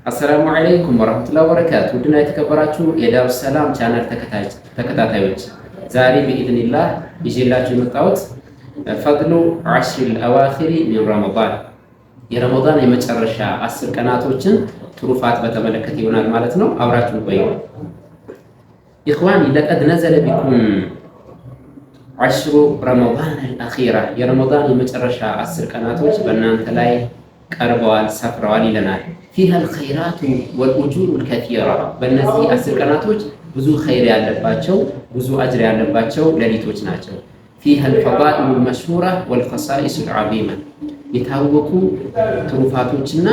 አሰላሙ አለይኩም ወራህመቱላሂ ወበረካቱ። ውድና የተከበራችሁ የዳሩ ሰላም ቻናል ተከታታዮች ዛሬ በኢዝኒላህ ይዤላችሁ የመጣሁት ፈድሉ ዐሽሪል አዋኺሪ ሚን ረመዳን የረመዳን የመጨረሻ 10 ቀናቶችን ትሩፋት በተመለከተ ይሆናል ማለት ነው። አብራችሁን ቆዩ። ኢኽዋኒ ለቀድ ነዘለ ቢኩም ዐሽሩ ረመዳን አልአኺራ የረመዳን የመጨረሻ 10 ቀናቶች በእናንተ ላይ ቀርበዋል ሰፍረዋል ይለናል። ፊሃ አልኸይራቱ ወልኡጁሩ አልከሲራ በእነዚህ 10 ቀናቶች ብዙ ኸይር ያለባቸው ብዙ አጅር ያለባቸው ሌሊቶች ናቸው። ፊሃ አልፈዳኢሉ አልመሽሁራ ወልኸሳኢሱ አልዓዚማ የታወቁ ትሩፋቶችና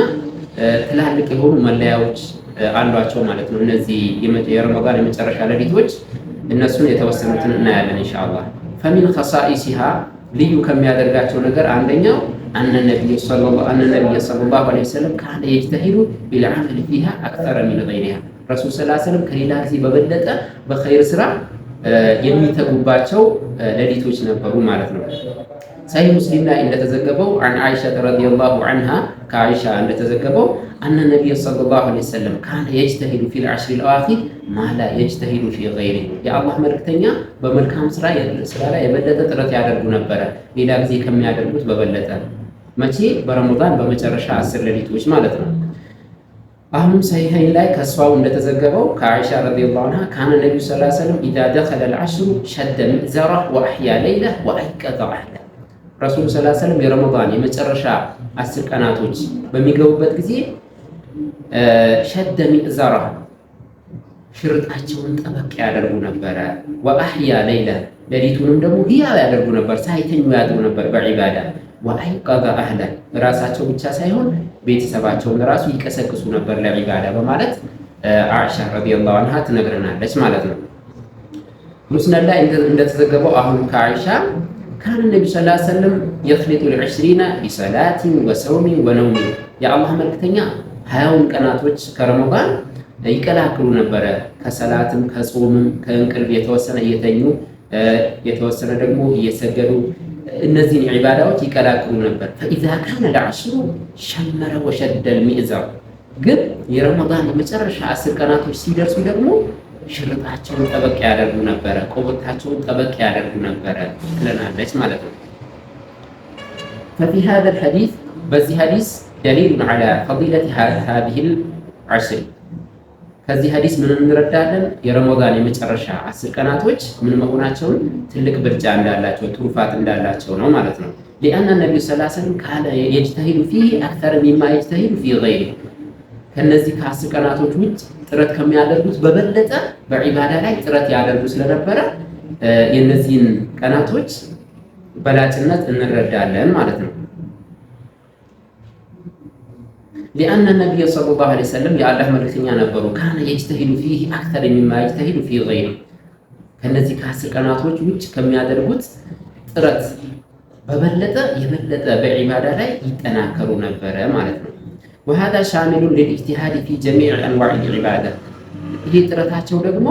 ትላልቅ የሆኑ መለያዎች አሏቸው ማለት ነው። እነዚህ የረመዳን የመጨረሻ ሌሊቶች እነሱን የተወሰኑትን እናያለን ኢንሻአላህ። ፈሚን ኸሳኢሲሃ ልዩ ከሚያደርጋቸው ነገር አንደኛው አነ ነቢዩ ሰለላሁ ዐለይሂ ወሰለም ካነ የጅተሂዱ ቢልዐመሊ ፊሃ አክተረ ሚን ገይሪሃ ረሱል ሰለላሁ ዐለይሂ ወሰለም ከሌላ ጊዜ በበለጠ በኸይር ስራ የሚተጉባቸው ሌሊቶች ነበሩ ማለት ነው። ሰሂህ ሙስሊም ላይ እንደተዘገበው አን አይሻ ረዲየላሁ ዐንሃ ከአይሻ እንደተዘገበው አነ ነቢዩ ሰለላሁ ዐለይሂ ወሰለም ካነ የጅተሂዱ ፊል ዐሽሪል አዋኺር ማ ላ የጅተሂዱ ፊ ገይሪሂ የአላህ መልእክተኛ በመልካም ስራ ላይ የበለጠ ጥረት ያደርጉ ነበረ ሌላ ጊዜ ከሚያደርጉት በበለጠ። መቼ? በረመዳን በመጨረሻ 10 ሌሊቶች ማለት ነው። አሁንም ሰሂሐይን ላይ ከሷው እንደተዘገበው ከአይሻ ረዲየላሁ ዐንሃ ካነ ነቢዩ ሰለላሁ ዐለይሂ ወሰለም ኢዛ ደኸለ አልዐሽሩ ሸደ ሚእዘረሁ ወአሕያ ለይለሁ ወአይቀዘ አህለሁ ረሱል ሰለላሁ ዐለይሂ ወሰለም የረመዳን የመጨረሻ 10 ቀናቶች በሚገቡበት ጊዜ ሸደ ሚእዘረሁ ሽርጣቸውን ጠበቅ ያደርጉ ነበረ። ወአሕያ ለይለሁ ሌሊቱንም ደግሞ ህያው ያደርጉ ነበር፣ ሳይተኙ ያድሩ ነበር በዒባዳ። ወአይቀዘ አህለሁ ራሳቸው ብቻ ሳይሆን ቤተሰባቸውን ራሱ ይቀሰቅሱ ነበር ለዒባዳ በማለት አይሻ ረዲየላሁ ዐንሃ ትነግረናለች ማለት ነው። ሙስነድ ላይ እንደተዘገበው አሁን ከአይሻ ካነ ነቢዩ ሰለላሁ ዐለይሂ ወሰለም የኽሊጡ ል20 ቢሰላቲን ወሰውሚን ወነውሚን የአላህ መልክተኛ 20ውን ቀናቶች ከረመዳን ይቀላቅሉ ነበረ። ከሰላትም ከጾምም ከእንቅልፍ የተወሰነ እየተኙ የተወሰነ ደግሞ እየሰገዱ እነዚህን ዒባዳዎች ይቀላቅሉ ነበር። ፈኢዛ ካነ ለዐሽሩ ሸመረ ወሸደል ሚእዘር ግን የረመዳን የመጨረሻ 10 ቀናቶች ሲደርሱ ደግሞ ሽርጣቸውን ጠበቅ ያደርጉ ነበረ፣ ቆቦታቸውን ጠበቅ ያደርጉ ነበረ ትለናለች ማለት ነው። ፈፊ ሃዛል ሐዲስ በዚህ ሐዲስ ደሊሉን ዐላ ፈዲለቲ ሃዚሂል ዐሽር ከዚህ ሐዲስ ምን እንረዳለን? የረመዳን የመጨረሻ 10 ቀናቶች ምን መሆናቸውን ትልቅ ብልጫ እንዳላቸው ትሩፋት እንዳላቸው ነው ማለት ነው። ሊአነ ነቢዩ ሰለላሁ ዐለይሂ ወሰለም ካነ የጅተሂዱ ፊህ አክተር ሚማ የጅተሂዱ ፊ ገይሪሂ ከነዚህ ከ10 ቀናቶች ውጭ ጥረት ከሚያደርጉት በበለጠ በዒባዳ ላይ ጥረት ያደርጉ ስለነበረ የነዚህን ቀናቶች በላጭነት እንረዳለን ማለት ነው። ሊአነ ነቢዩ ሰለላሁ ዐለይሂ ወሰለም የአላህ መልእክተኛ ነበሩ። ካነ የጅተሂዱ ፊህ አክተር ሚማ የጅተሂዱ ፊ ገይሪሂ ከነዚህ ከ10 ቀናቶች ውጭ ከሚያደርጉት ጥረት በበለጠ የበለጠ በዒባዳ ላይ ይጠናከሩ ነበረ ማለት ነው። ወሃዛ ሻሚሉን ሊልኢጅቲሃድ ፊ ጀሚዕ አንዋዕ ዒባዳ ይሄ ጥረታቸው ደግሞ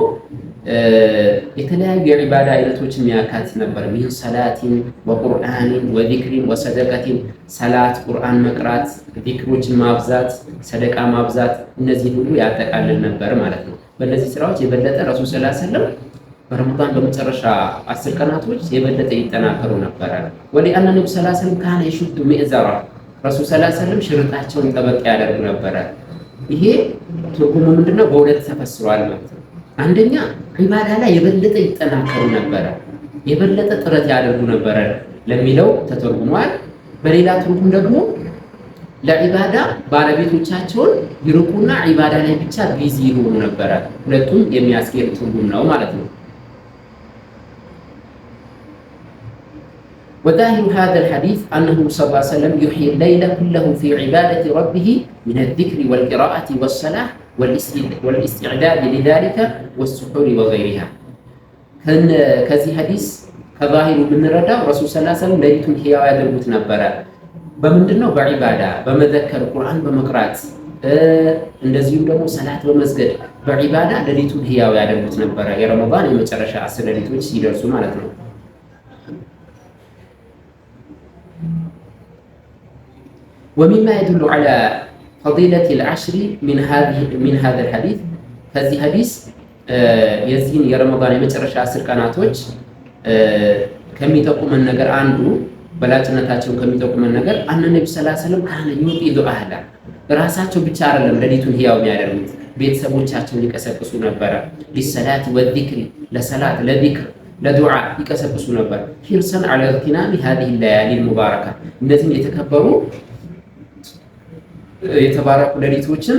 የተለያዩ የዒባዳ አይነቶችን የሚያካትት ነበር። ሚን ሰላቲን ወቁርአኒን ወዚክሪን ወሰደቀቲን ሰላት፣ ቁርአን መቅራት፣ ዚክሮችን ማብዛት፣ ሰደቃ ማብዛት እነዚህ ሁሉ ያጠቃልል ነበር ማለት ነው። በእነዚህ ስራዎች የበለጠ ረሱል ሰለላሁ ዐለይሂ ወሰለም በረመዳን በመጨረሻ 10 ቀናቶች የበለጠ ይጠናከሩ ነበረ። ወሊአነ ነቢዩ ሰለላሁ ዐለይሂ ወሰለም ካነ የሹዱ ሚእዘራ ረሱል ሰለላሁ ዐለይሂ ወሰለም ሽርጣቸውን ጠበቅ ያደርጉ ነበረ። ይሄ ትርጉሙ ምንድነው? በሁለት ተፈስሯል ማለት ነው። አንደኛ ዒባዳ ላይ የበለጠ ይጠናከሩ ነበረ፣ የበለጠ ጥረት ያደርጉ ነበረ ለሚለው ተተርጉሟል። በሌላ ትርጉም ደግሞ ለዒባዳ ባለቤቶቻቸውን ይርቁና ዒባዳ ላይ ብቻ ቢዚ ይሆኑ ነበረ። ሁለቱም የሚያስኬድ ትርጉም ነው ማለት ነው። وظاهر هذا الحديث أنه صلى الله عليه وسلم يحيي الليل كله في عبادة ربه من الذكر والقراءة والصلاة والاستعداد لذلك والسحور وغيرها ከዚህ ሐዲስ ከዛሂሩ ብንረዳው ረሱል ሰለላሁ ዐለይሂ ወሰለም ሌሊቱን ህያው ያደርጉት ነበረ። በምንድነው? በዒባዳ በመዘከር ቁርአን በመቅራት እንደዚሁም ደግሞ ሰላት በመስገድ በዒባዳ ሌሊቱን ህያው ያደርጉት ነበረ። የረመዳን የመጨረሻ 10 ሌሊቶች ሲደርሱ ማለት ነው። ومما يدل على ፈዲለቲ ልዓሽሪ ሚን ሃዘል ሐዲስ ከዚህ ሐዲስ የዚህን የረመዳን የመጨረሻ 10 ቀናቶች ከሚጠቁመን ነገር አንዱ በላጭነታቸውን ከሚጠቁመን ነገር አነ ነብዩ ሰለላሁ ዐለይሂ ወሰለም ካነ ዩቂዙ አህላ ራሳቸው ብቻ አይደለም ሌሊቱን ህያው የሚያደርጉት ቤተሰቦቻቸውን ይቀሰቅሱ ነበረ። ሊሰላት ወዚክሪ ለሰላት ለዚክር ለዱዓ ይቀሰቅሱ ነበር። ሂርሰን ዐላ ኢግቲናሚ ሃዚሂ ለያሊ ሙባረካ እነዚህም የተከበሩ የተባረኩ ሌሊቶችን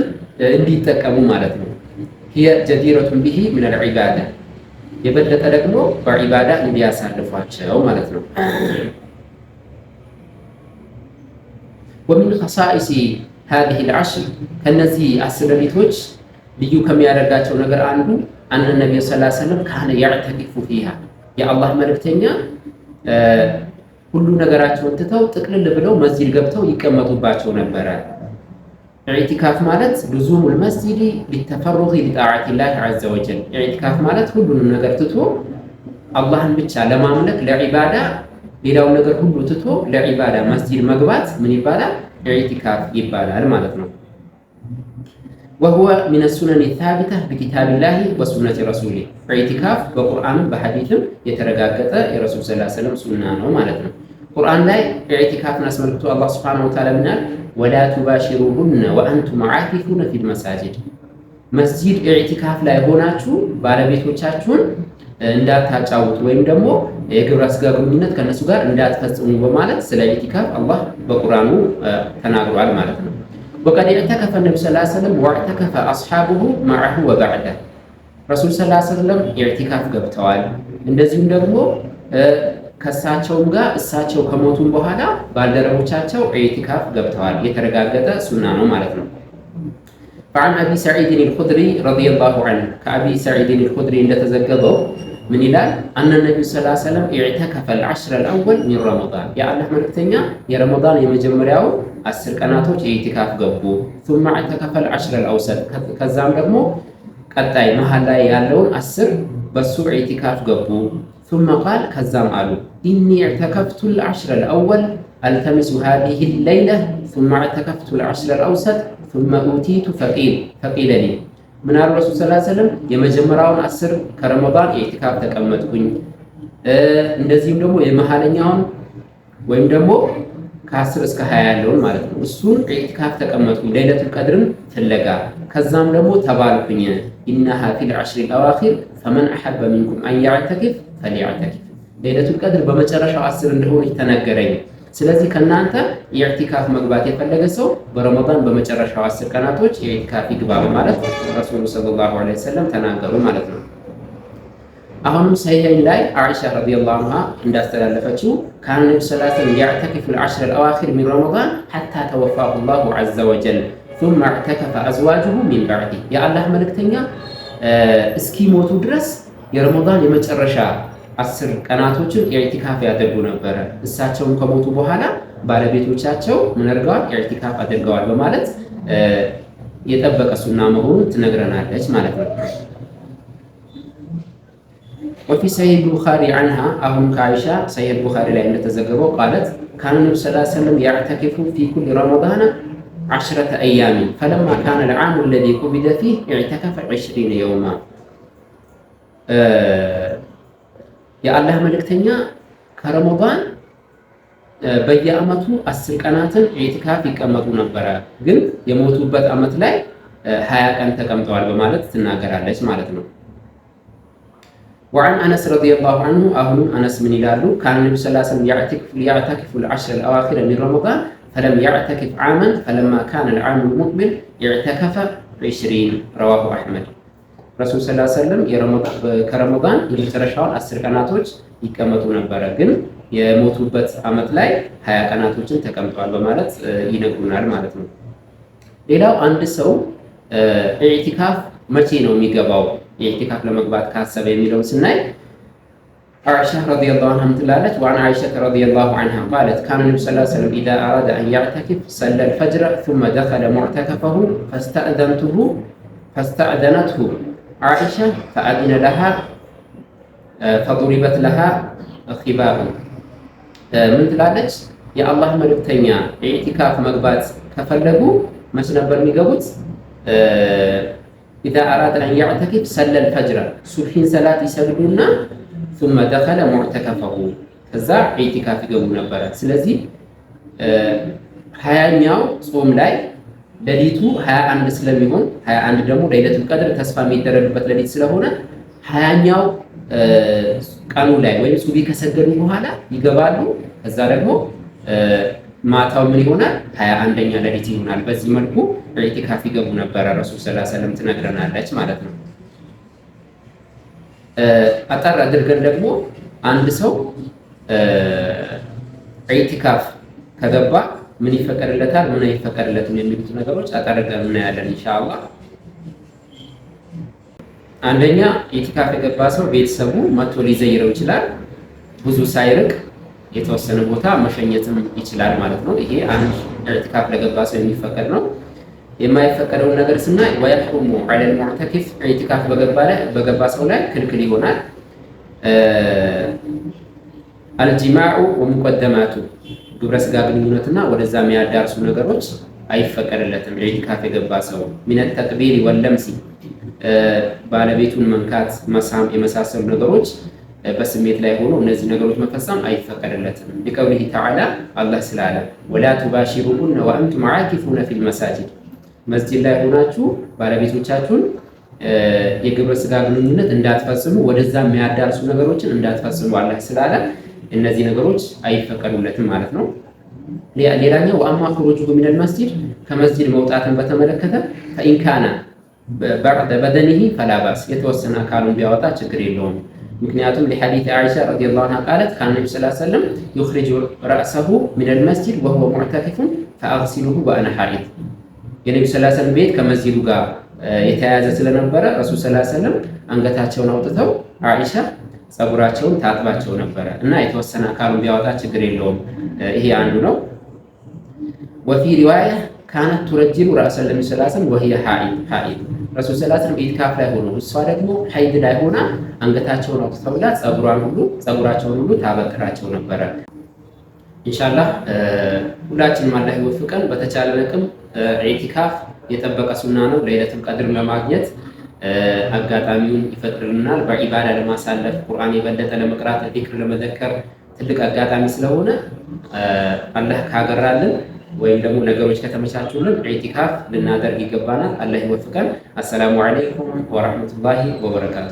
እንዲጠቀሙ ማለት ነው። ሂየ ጀዲረቱን ቢሂ ሚነል ዒባዳ የበለጠ ደግሞ በዒባዳ እንዲያሳልፏቸው ማለት ነው። ወሚን ኸሳኢሲ ሃዚሂ ልዓሽር ከነዚህ 10 ሌሊቶች ልዩ ከሚያደርጋቸው ነገር አንዱ አነ ነቢዩ ሰለላሁ ዐለይሂ ወሰለም ካነ ያዕተኪፉ ፊሃ የአላህ መልእክተኛ ሁሉ ነገራቸውን ትተው ጥቅልል ብለው መስጂድ ገብተው ይቀመጡባቸው ነበረ። ኢዕቲካፍ ማለት ሉዙሙል መስጂድ ሊተፈሩጊ ሊጣዓቲላህ ዐዘ ወጀል ኢዕቲካፍ ማለት ሁሉንም ነገር ትቶ አላህን ብቻ ለማምለክ ለዒባዳ ሌላውን ነገር ሁሉ ትቶ ለዒባዳ መስጂድ መግባት ምን ይባላል? ኢዕቲካፍ ይባላል ማለት ነው። ወሁወ ሚነ ሱነን ታቢተ ቢኪታቢላሂ ወሱነቲ ረሱሊህ ኢዕቲካፍ በቁርአንም በሐዲስም የተረጋገጠ የረሱል ሰለላሁ ዐለይሂ ወሰለም ሱና ነው ማለት ነው። ቁርአን ላይ ኢዕቲካፍን አስመልክቶ አላህ ሱብሓነሁ ወተዓላ ምናል ወላ ቱባሽሩሁነ ወአንቱም ዓኪፉነ ፊል መሳጅድ መስጂድ ኢዕቲካፍ ላይ ሆናችሁ ባለቤቶቻችሁን እንዳታጫውቱ ወይም ደግሞ የግብረ ሥጋ ግንኙነት ከነሱ ጋር እንዳትፈጽሙ በማለት ስለ ኢዕቲካፍ አላህ በቁርአኑ ተናግሯል ማለት ነው። ወቀድ ኢዕተከፈ ነብዩ ሰለላሁ ዐለይሂ ወሰለም ወኢዕተከፈ አስሐቡሁ መዐሁ ወበዕደ ረሱል ሰለላሁ ዐለይሂ ወሰለም ኢዕቲካፍ ገብተዋል። እንደዚሁም ደግሞ ከእሳቸውም ጋር እሳቸው ከሞቱም በኋላ ባልደረቦቻቸው ኢዕቲካፍ ገብተዋል። የተረጋገጠ ሱና ነው ማለት ነው። فعن أبي سعيد الخدري رضي الله عنه كأبي سعيد الخدري እንደተዘገበው ምን ይላል? أن النبي صلى الله عليه وسلم اعتكف العشر الأول من رمضان የአላህ መልእክተኛ የረመዳን የመጀመሪያው 10 ቀናቶች ኢዕቲካፍ ገቡ። ثم اعتكف العشر الأوسط ከዛም ደግሞ ቀጣይ መሃል ላይ ያለውን 10 በሱ ኢዕቲካፍ ገቡ። ثم قال ከዛም አሉ إني اعتكفت العشر الأول ألتمس هذه الليلة ثم اعتكفت العشر الأوسط ثم أوتيت فقيل لي من الرسول صلى الله عليه وسلم የመጀመሪያውን 10 ከረመዳን ኢዕቲካፍ ተቀመጥኩኝ እንደዚህም ደግሞ የመሃለኛውን ወይም ደግሞ ከ10 እስከ 20 ያለውን ማለት ነው እሱን ኢዕቲካፍ ተቀመጥኩኝ ለይለቱል ቀድርን ፍለጋ ከዛም ደግሞ ተባልኩኝ إنها في العشر الأواخر فمن أحب منكم أن يعتكف فليعتكف ለይለቱል ቀድር በመጨረሻው 10 እንደሆነ ተነገረኝ። ስለዚህ ከናንተ ኢዕቲካፍ መግባት የፈለገ ሰው በረመዳን በመጨረሻው 10 ቀናቶች ኢዕቲካፍ ይግባ በማለት ረሱሉ ሰለላሁ ዐለይሂ ወሰለም ተናገሩ ማለት ነው። አሁንም ሰሂህን ላይ አይሻ ረዲየላሁ ዐንሃ እንዳስተላለፈችው ካነ ነብዩ ሰለላሁ ዐለይሂ ወሰለም ያዕተኪፉ العشر الأواخر من رمضان حتى توفاه الله عز وجل ثم اعتكف أزواجه من بعده የአላህ መልእክተኛ እስኪሞቱ ድረስ የረመዳን የመጨረሻ 10 ቀናቶችን ኢዕቲካፍ ያደርጉ ነበረ። እሳቸውም ከሞቱ በኋላ ባለቤቶቻቸው ምን አድርገዋል? ኢዕቲካፍ አድርገዋል በማለት የጠበቀ ሱና መሆኑን ትነግረናለች ማለት ነው። وفي صحيح البخاري عنها አሁን ከአይሻ صحيح البخاري ላይ እንደተዘገበው قالت كان النبي صلى الله عليه وسلم يعتكف في كل رمضان 10 أيام فلما كان العام الذي قبض فيه اعتكف 20 يوما የአላህ መልእክተኛ ከረመዳን በየአመቱ 10 ቀናትን ኢዕቲካፍ ይቀመጡ ነበረ። ግን የሞቱበት አመት ላይ 20 ቀን ተቀምጠዋል በማለት ትናገራለች ማለት ነው። وعن أنس رضي الله عنه أهل أنس من يلالو كان النبي صلى الله عليه وسلم يعتكف العشر الأواخر من رمضان فلم يعتكف عاما فلما كان العام المقبل اعتكف 20 رواه أحمد ረሱል ሰለላሁ ዐለይሂ ወሰለም ከረመዳን የመጨረሻውን 10 ቀናቶች ይቀመጡ ነበረ። ግን የሞቱበት አመት ላይ 20 ቀናቶችን ተቀምጠዋል በማለት ይነግሩናል ማለት ነው። ሌላው አንድ ሰው ኢዕቲካፍ መቼ ነው የሚገባው ኢዕቲካፍ ለመግባት ካሰበ የሚለውን ስናይ አይሻ ረዲየላሁ ዐንሃ ትላለች وعن عائشة رضي الله عنها قالت كان النبي صلى الله عليه وسلم إذا أراد أن يعتكف صلى الفجر ثم دخل معتكفه فاستأذنته عائشة فأذن لها فضربت لها خباب ምን ትላለች? የአላህ መልእክተኛ ኢዕቲካፍ መግባት ከፈለጉ መች ነበር የሚገቡት? ኢዛ አራደ አን ያዕተኪፍ ሰለል ፈጅረ ሱብሒን ሰላት ይሰግዱና ثم دخل ሙዕተከፈሁ ከዛ ኢዕቲካፍ ይገቡ ነበረ። ስለዚህ 20ኛው ጾም ላይ ሌሊቱ 21 ስለሚሆን 21 ደግሞ ለይለቱል ቀድር ተስፋ የሚደረግበት ሌሊት ስለሆነ 20ኛው ቀኑ ላይ ወይም ሱቢ ከሰገዱ በኋላ ይገባሉ። ከዛ ደግሞ ማታው ምን ይሆናል? 21ኛ ሌሊት ይሆናል። በዚህ መልኩ ኢዕቲካፍ ይገቡ ነበረ ረሱል ሰለላሁ ዐለይሂ ወሰለም ትነግረናለች ማለት ነው። አጠር አድርገን ደግሞ አንድ ሰው ኢዕቲካፍ ከገባ ምን ይፈቀድለታል፣ ምን አይፈቀድለትም የሚሉት ነገሮች አጠር አድርገን እናያለን ኢንሻአላህ። አንደኛ ኢዕቲካፍ የገባ ሰው ቤተሰቡ መጥቶ ሊዘይረው ይችላል። ብዙ ሳይርቅ የተወሰነ ቦታ መሸኘትም ይችላል ማለት ነው። ይሄ አንድ ኢዕቲካፍ ለገባ ሰው የሚፈቀድ ነው። የማይፈቀደውን ነገር ስናይ ወይሕሩሙ ዐለል ሙዕተኪፍ ኢዕቲካፍ በገባ ሰው ላይ ክልክል ይሆናል። አልጂማዑ ወሙቀደማቱ ግብረ ስጋ ግንኙነትና ወደዛ የሚያዳርሱ ነገሮች አይፈቀድለትም። ኢዕቲካፍ የገባ ሰው ሚነ ተቅቢል ወለምሲ ባለቤቱን መንካት፣ መሳም የመሳሰሉ ነገሮች በስሜት ላይ ሆኖ እነዚህ ነገሮች መፈጸም አይፈቀድለትም። ሊቀውሊሂ ተዓላ አላህ ስላለ ወላ ቱባሺሩሁነ ወአንቱም ዓኪፉነ ፊል መሳጂድ መስጂድ ላይ ሆናችሁ ባለቤቶቻችሁን የግብረ ስጋ ግንኙነት እንዳትፈጽሙ፣ ወደዛ የሚያዳርሱ ነገሮችን እንዳትፈጽሙ አላህ ስላለ እነዚህ ነገሮች አይፈቀዱለትም ማለት ነው። ሌላኛው ወአማ ኹሩጁሁ ሚነል መስጂድ ከመስጂድ መውጣትን በተመለከተ ፈኢንካና በዕደ በደኒሂ ፈላ ባስ የተወሰነ አካሉን ቢያወጣ ችግር የለውም። ምክንያቱም ለሐዲስ አይሻ ረዲየላሁ ዐንሃ ቃለት ካነ ነብዩ ሰለላሁ ዐለይሂ ወሰለም ይኽሪጁ ረእሰሁ ሚነል መስጂድ ወሁወ ሙዕተኪፉን ፈአግሲሉሁ ወአና ሐኢድ የነብዩ ሰለላሁ ዐለይሂ ወሰለም ቤት ከመስጂዱ ጋር የተያያዘ ስለነበረ ረሱል ሰለላሁ ዐለይሂ ወሰለም አንገታቸውን አውጥተው አይሻ ጸጉራቸውን ታጥባቸው ነበረ እና የተወሰነ አካሉን ቢያወጣ ችግር የለውም። ይሄ አንዱ ነው። ወፊ ሪዋያ ካነት ቱረጅሉ ረእሰ ነብዩ ሰለላሁ ዐለይሂ ወሰለም ወሂየ ሐኢድ ረሱል ሰለላሁ ዐለይሂ ወሰለም ኢዕቲካፍ ላይ ሆኖ እሷ ደግሞ ሐይድ ላይ ሆና አንገታቸውን አውጥተውላት ጸጉራቸውን ሁሉ ታበጥራቸው ነበረ። ኢንሻአላህ ሁላችንም አላህ ይወፍቀን። በተቻለ አቅም ኢዕቲካፍ የጠበቀ ሱና ነው። ለይለቱል ቀድር ለማግኘት አጋጣሚውን ይፈጥርልናል። በኢባዳ ለማሳለፍ ቁርአን የበለጠ ለመቅራት ዚክር ለመዘከር ትልቅ አጋጣሚ ስለሆነ አላህ ካገራልን ወይም ደግሞ ነገሮች ከተመቻቹልን ኢዕቲካፍ ልናደርግ ይገባናል። አላህ ይወፍቀን። አሰላሙ አለይኩም ወራህመቱላሂ ወበረካቱ።